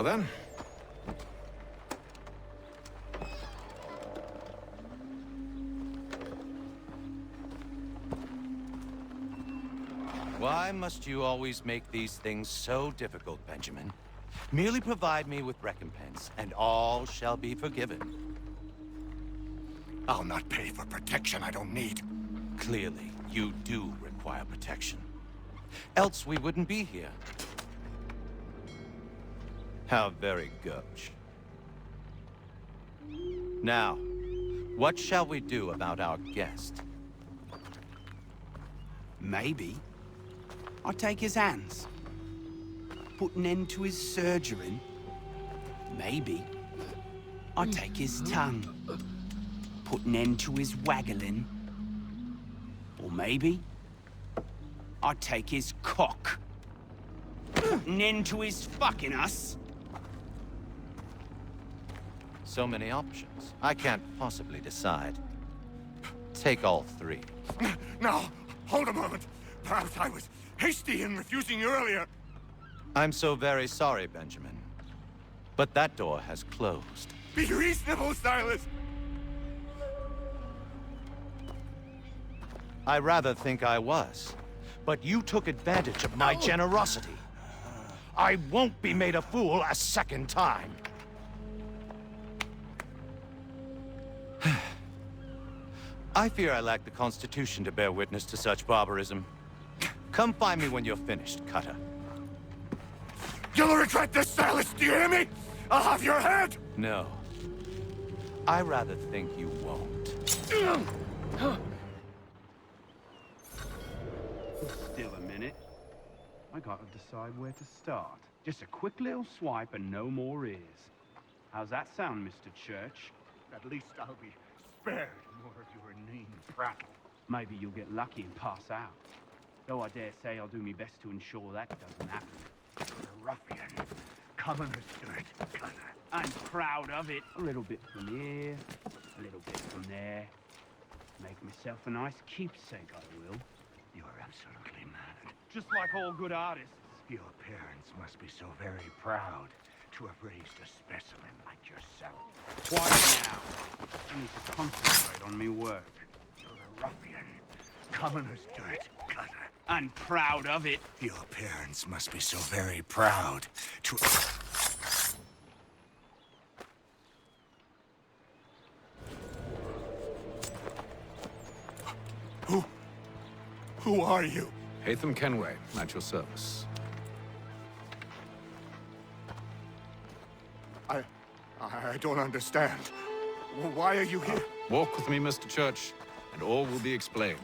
well then. Why must you always make these things so difficult, Benjamin? Merely provide me with recompense, and all shall be forgiven. I'll not pay for protection I don't need. Clearly, you do require protection. Else we wouldn't be here. How very gauche. Now, what shall we do about our guest? Maybe I'll take his hands. Put an end to his surgering. Maybe I'll take his tongue. Put an end to his waggling. Or maybe I'll take his cock. Put an end to his fucking us. So many options. I can't possibly decide. Take all three. No, hold a moment. Perhaps I was hasty in refusing you earlier. I'm so very sorry, Benjamin. But that door has closed. Be reasonable, Silas. I rather think I was. But you took advantage of my generosity. I won't be made a fool a second time. I fear I lack the constitution to bear witness to such barbarism. Come find me when you're finished, Cutter. You'll regret this, Silas, do you hear me? I'll have your head! No. I rather think you won't. Still a minute. I gotta decide where to start. Just a quick little swipe and no more ears. How's that sound, Mr. Church? At least I'll be spared more of your inane prattle. Maybe you'll get lucky and pass out. Though I dare say I'll do my best to ensure that doesn't happen. The ruffian. Commoners do it, Cutter. I'm proud of it. A little bit from here, a little bit from there. Make myself a nice keepsake, I will. You are absolutely mad. Just like all good artists. Your parents must be so very proud to have raised a specimen like yourself. Quiet now. I need to concentrate on me work. You're a ruffian. Commoners do it, Cutter. I'm proud of it. Your parents must be so very proud to... Who are you? Haytham Kenway, at your service. I don't understand. Why are you here? Walk with me, Mr. Church, and all will be explained.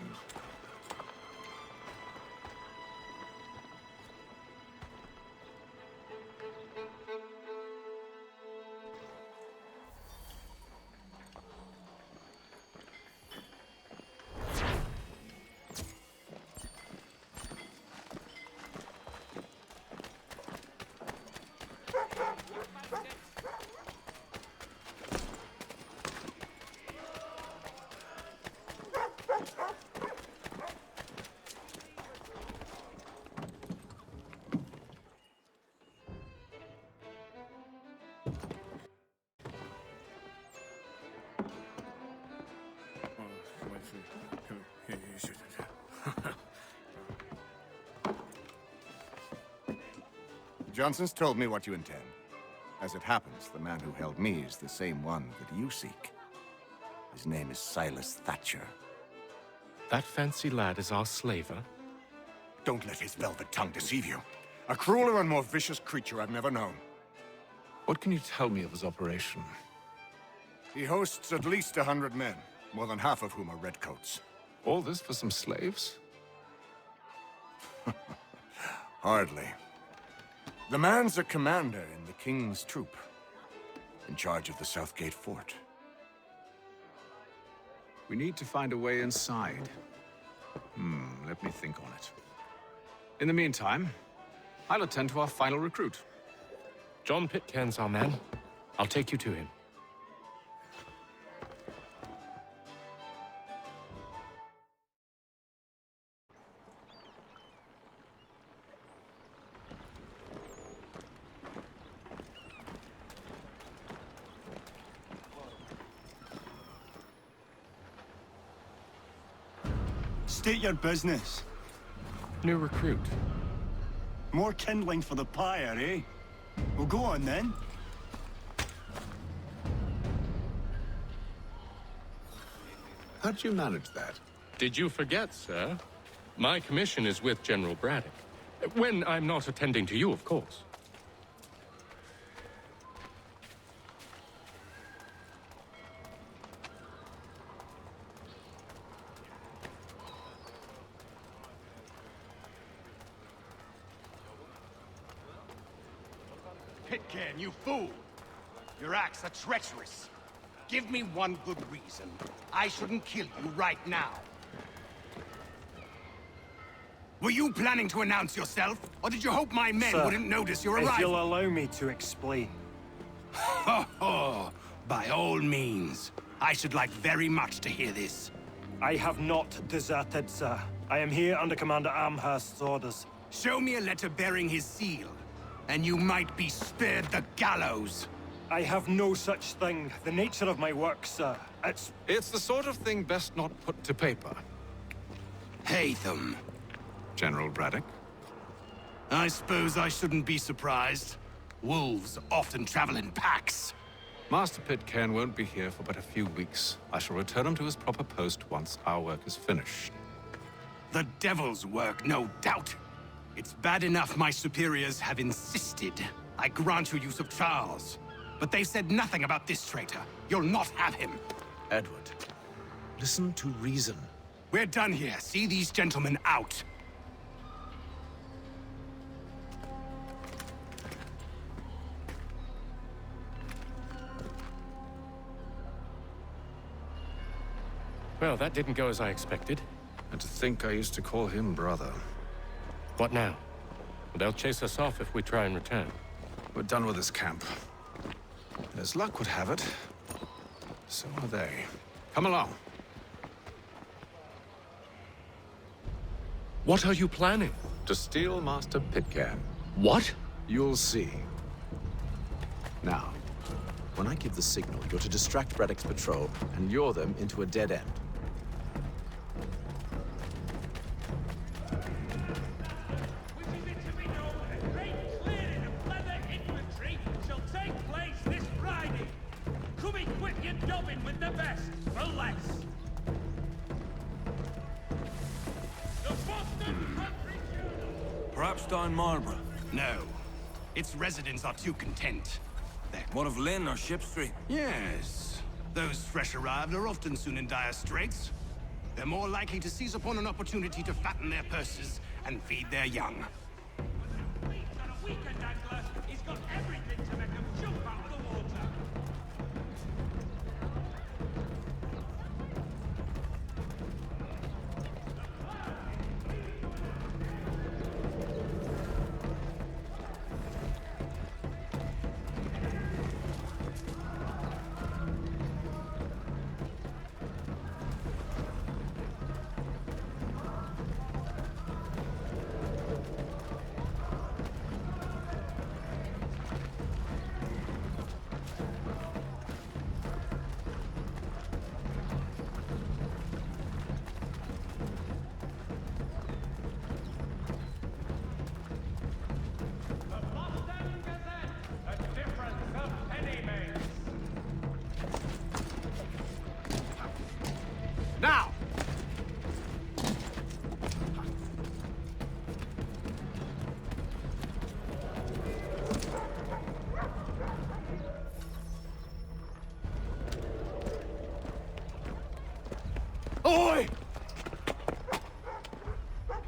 Johnson's told me what you intend. As it happens, the man who held me is the same one that you seek. His name is Silas Thatcher. That fancy lad is our slaver? Don't let his velvet tongue deceive you. A crueler and more vicious creature I've never known. What can you tell me of his operation? He hosts at least 100 men, more than half of whom are redcoats. All this for some slaves? Hardly. The man's a commander in the King's troop, in charge of the Southgate Fort. We need to find a way inside. Let me think on it. In the meantime, I'll attend to our final recruit. John Pitcairn's our man. I'll take you to him. State your business. New recruit. More kindling for the pyre, eh? Well, go on then. How'd you manage that? Did you forget, sir? My commission is with General Braddock. When I'm not attending to you, of course. Pitcairn, you fool! Your acts are treacherous. Give me one good reason I shouldn't kill you right now. Were you planning to announce yourself, or did you hope my men Sir, wouldn't notice your if arrival? you'll allow me to explain. Ho ho! By all means. I should like very much to hear this. I have not deserted, sir. I am here under Commander Amherst's orders. Show me a letter bearing his seal, and you might be spared the gallows. I have no such thing. The nature of my work, sir. It's the sort of thing best not put to paper. Haytham. General Braddock? I suppose I shouldn't be surprised. Wolves often travel in packs. Master Pitcairn won't be here for but a few weeks. I shall return him to his proper post once our work is finished. The devil's work, no doubt. It's bad enough my superiors have insisted I grant you use of Charles. But they said nothing about this traitor. You'll not have him. Edward, listen to reason. We're done here. See these gentlemen out. Well, that didn't go as I expected. And to think I used to call him brother. What now? They'll chase us off if we try and return. We're done with this camp. And as luck would have it, so are they. Come along. What are you planning? To steal Master Pitcairn. What? You'll see. Now, when I give the signal, you're to distract Braddock's patrol and lure them into a dead end. Perhaps down Marlborough. No. Its residents are too content. What of Lynn or Ship Street? Yes. Those fresh arrived are often soon in dire straits. They're more likely to seize upon an opportunity to fatten their purses and feed their young. Now! Oi!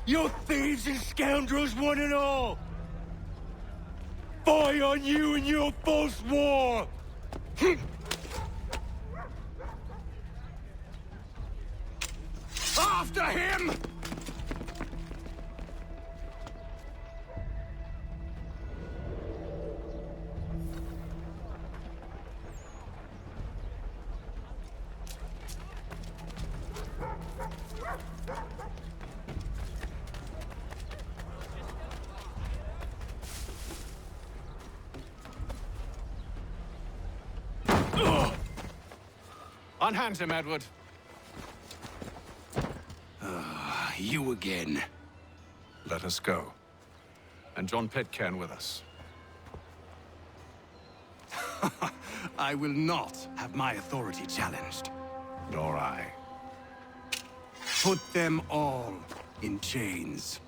You thieves and scoundrels, one and all! Fie on you and your false war! After him! Unhand him, Edward. you again. Let us go. And John Pitcairn with us. I will not have my authority challenged. Nor I. Put them all in chains.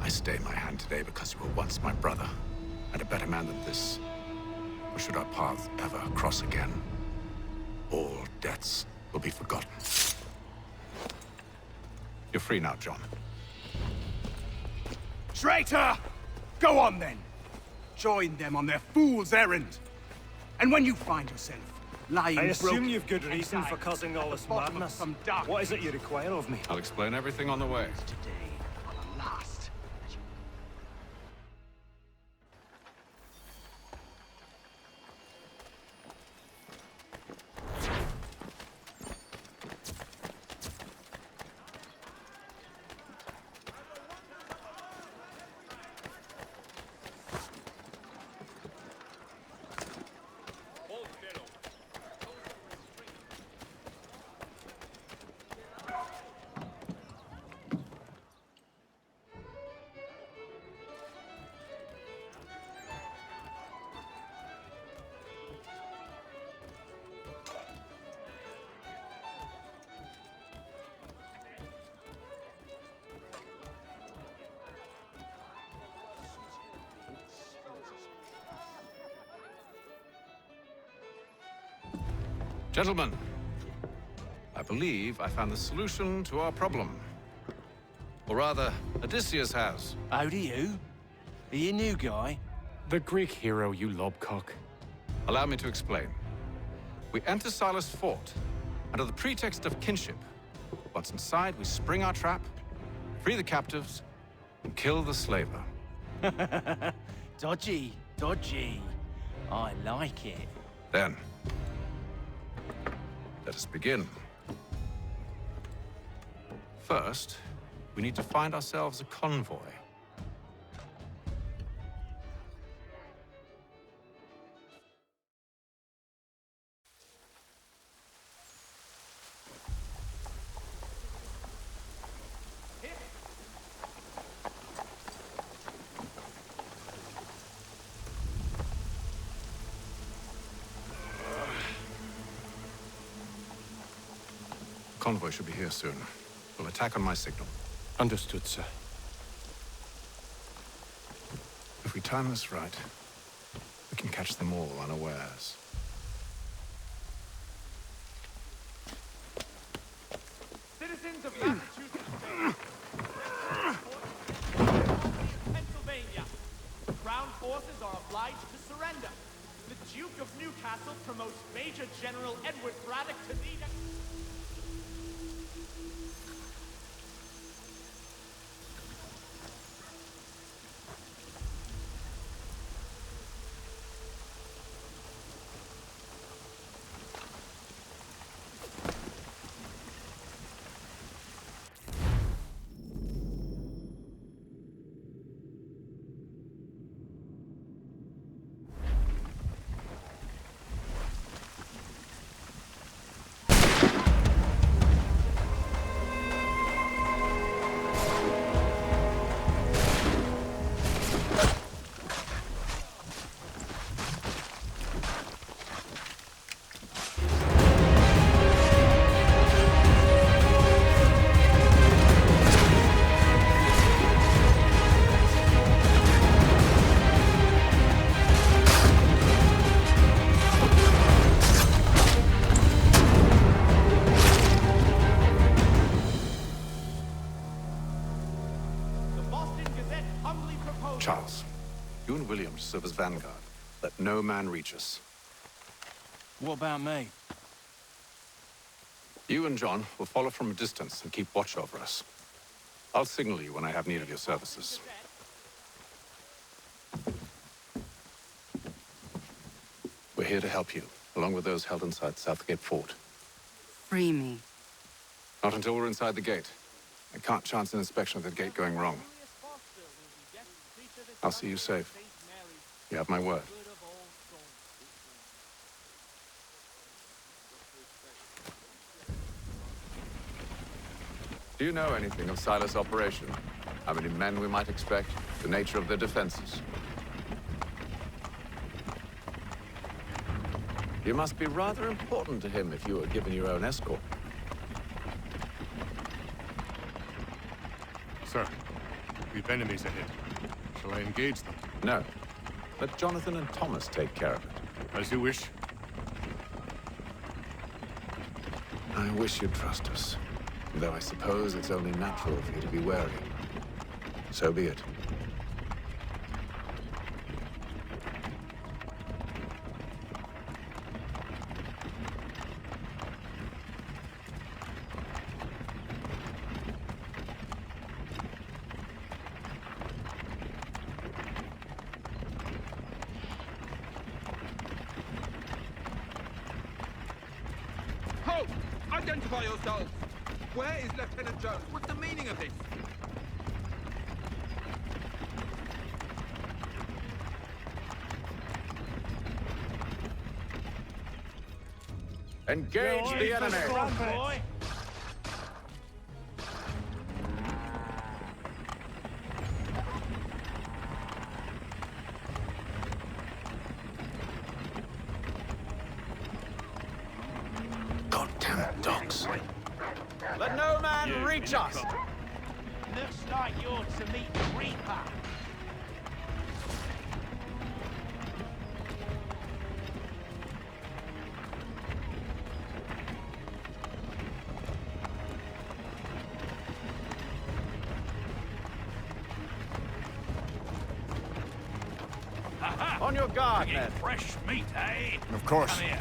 I stay my hand today because you were once my brother, and a better man than this. Or should our paths ever cross again, all debts will be forgotten. You're free now, John. Traitor! Go on then. Join them on their fool's errand. And when you find yourself lying I assume broken you've good reason for inside causing all at this the bottom of madness. some dark What is it you require of me? I'll explain everything on the way. today are the last. Gentlemen, I believe I found the solution to our problem. Or rather, Odysseus has. How do you? Are you a new guy? The Greek hero, you lobcock. Allow me to explain. We enter Silas' fort, under the pretext of kinship. Once inside, we spring our trap, free the captives, and kill the slaver. Dodgy, dodgy. I like it. Then, let us begin. First, we need to find ourselves a convoy. Convoy should be here soon. We'll attack on my signal. Understood, sir. If we time this right, we can catch them all unawares. Citizens of Massachusetts, Pennsylvania, Crown forces are obliged to surrender. The Duke of Newcastle promotes Major General Edward Braddock to the... to serve as vanguard. Let no man reach us. What about me? You and John will follow from a distance and keep watch over us. I'll signal you when I have need of your services. We're here to help you, along with those held inside Southgate Fort. Free me. Not until we're inside the gate. I can't chance an inspection of the gate going wrong. I'll see you safe. You have my word. Do you know anything of Silas' operation? How many men we might expect? The nature of their defenses? You must be rather important to him if you were given your own escort. Sir, we've enemies ahead. Shall I engage them? No. Let Jonathan and Thomas take care of it. As you wish. I wish you'd trust us. Though I suppose it's only natural for you to be wary. So be it. Halt! Identify yourselves! Where is Lieutenant Jones? What's the meaning of this? Engage the enemy! Goddamn dogs. Let no man reach us! Looks like you're to meet the Reaper. On your guard, men. Fresh meat, eh? Of course. Come here.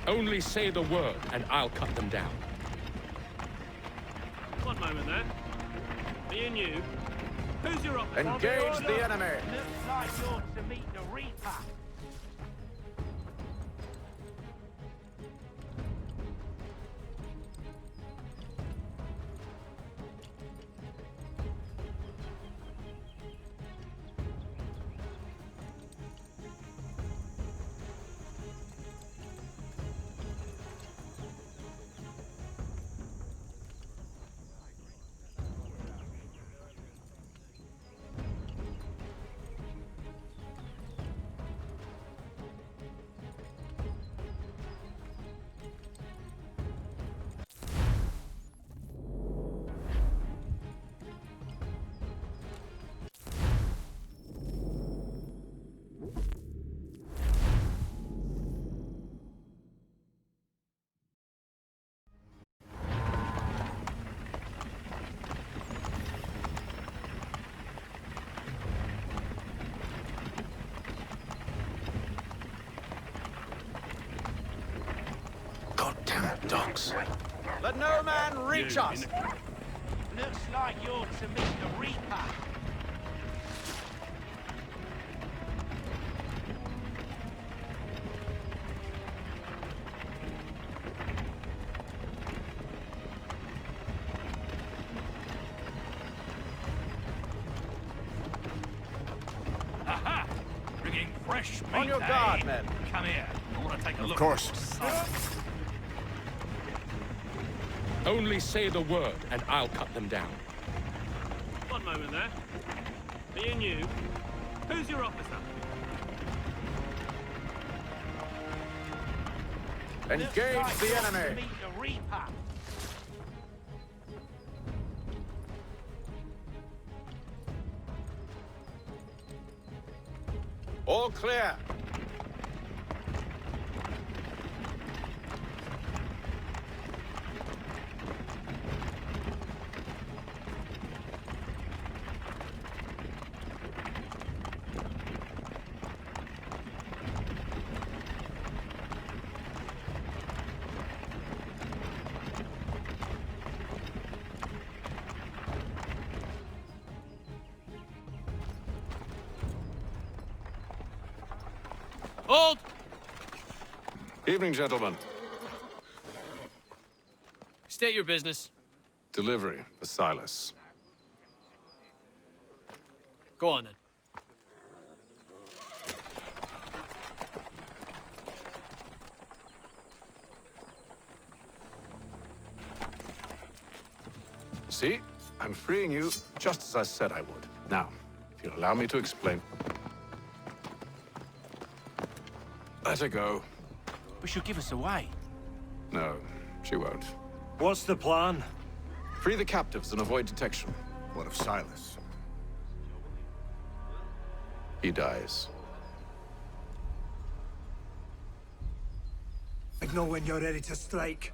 Only say the word, and I'll cut them down. One moment then. Me and you. Who's your officer? Engage the enemy! Looks like you're to meet the Reaper. Goddamn dogs. Let no man reach us! Looks like you're to meet the Reaper. Aha! Bringing fresh meat, On your guard, eh? men. Come here. I want to take a look. Of course. Only say the word, and I'll cut them down. One moment there. Me and you. Who's your officer? Engage Looks the like you're to enemy! meet the Reaper. All clear. Hold! Evening, gentlemen. State your business. Delivery for Silas. Go on, then. See? I'm freeing you just as I said I would. Now, if you'll allow me to explain. Let her go. But she'll give us away. No, she won't. What's the plan? Free the captives and avoid detection. What of Silas? He dies. Signal when you're ready to strike.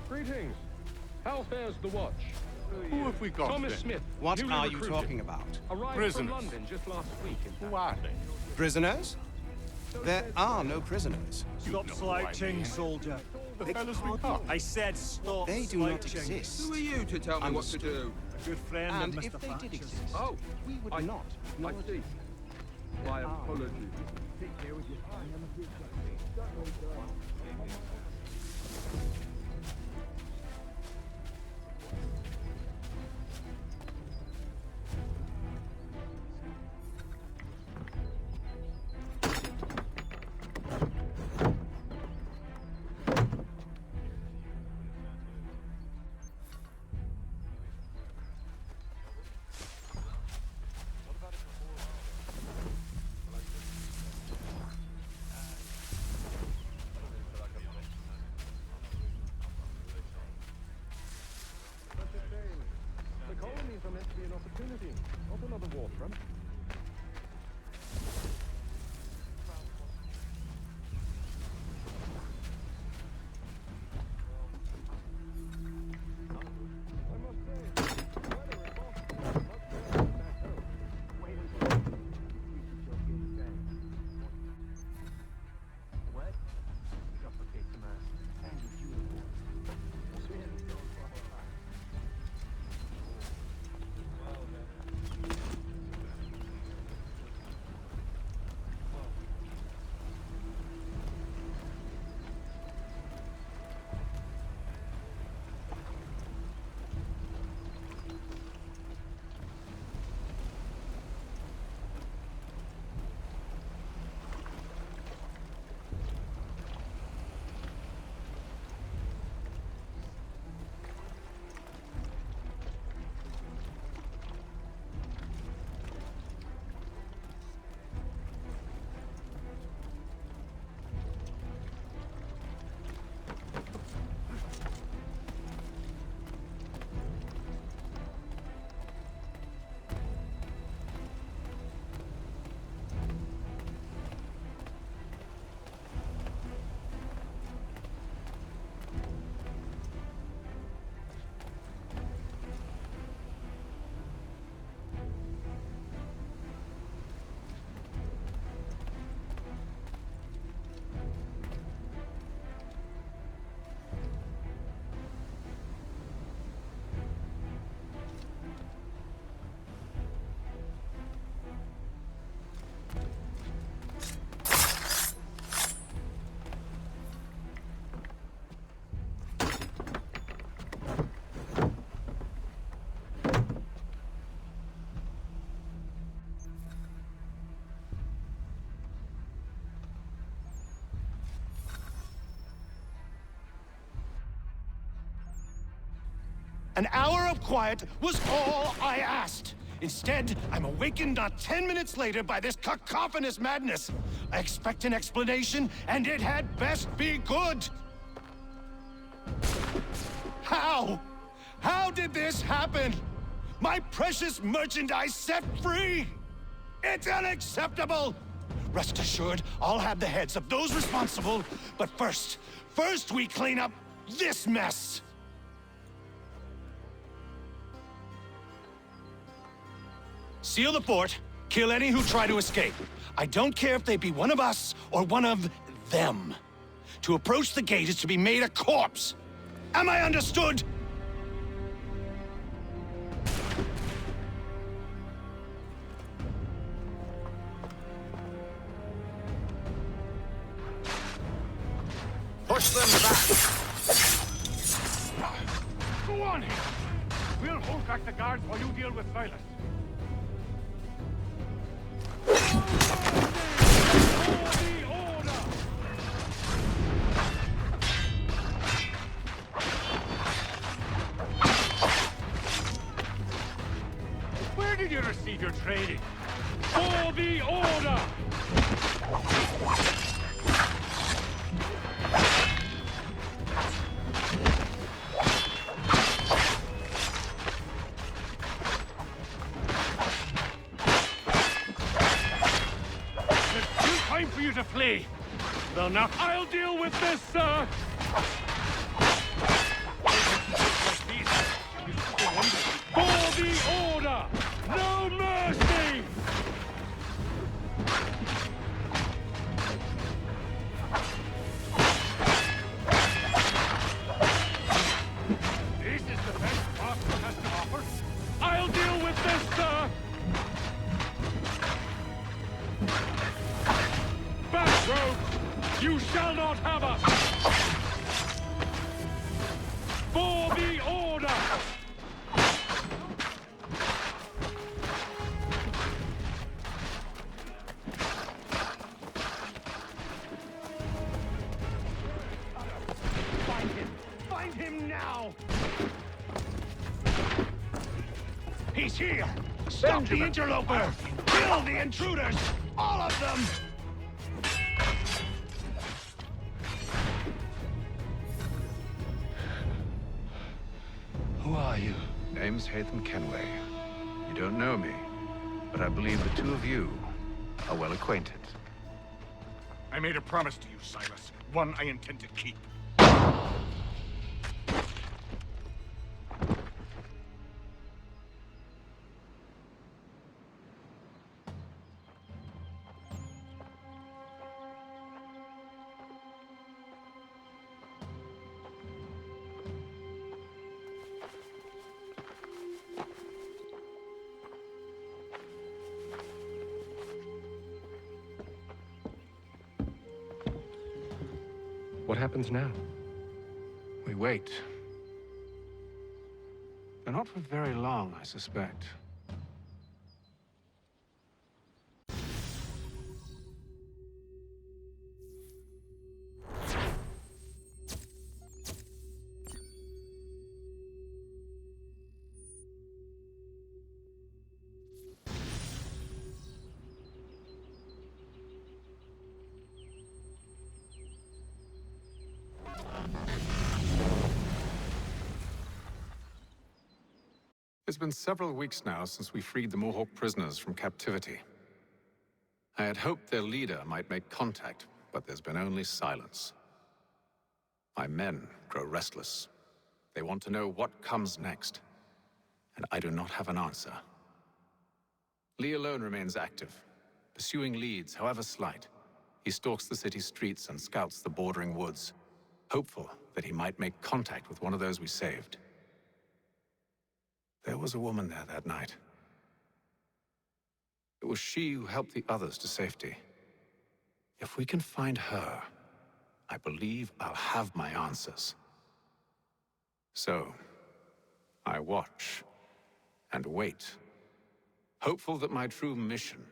Greetings. How fares the watch? Who have we got Thomas then? Smith. What newly are you recruited. talking about? Arrived Prisoners. from London just last week. Who are they? Prisoners? There are no prisoners. Stop slouching, soldier. The fellas we caught. I said stop They do not slouching. exist. Who are you to tell me what to do? A good friend And of if Mr. they did Thatcher's. exist, Oh, we would I- not I acknowledge see. them. My apologies. The colonies are meant to be an opportunity, not another war front. An hour of quiet was all I asked. Instead, I'm awakened not 10 minutes later by this cacophonous madness. I expect an explanation, and it had best be good. How? How did this happen? My precious merchandise set free! It's unacceptable! Rest assured, I'll have the heads of those responsible. But first we clean up this mess! Seal the fort, kill any who try to escape. I don't care if they be one of us or one of them. To approach the gate is to be made a corpse. Am I understood? Push them back! Go on here! We'll hold back the guards while you deal with Silas. Where did you receive your training? For the order! Time for you to flee. Well, now I'll deal with this, sir. For the order, no mercy. This is the best Boston has to offer. I'll deal with this, sir. Back, rogues! You shall not have us! For the order! Find him! Find him now! He's here! Stop the interloper! Kill the intruders! All of them! Who are you? Name's Haytham Kenway. You don't know me, but I believe the two of you are well acquainted. I made a promise to you, Silas. One I intend to keep. What happens now? We wait. But not for very long, I suspect. It's been several weeks now since we freed the Mohawk prisoners from captivity. I had hoped their leader might make contact, but there's been only silence. My men grow restless. They want to know what comes next, and I do not have an answer. Lee alone remains active, pursuing leads, however slight. He stalks the city streets and scouts the bordering woods, hopeful that he might make contact with one of those we saved. There was a woman there that night. It was she who helped the others to safety. If we can find her, I believe I'll have my answers. So, I watch and wait, hopeful that my true mission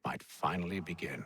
might finally begin.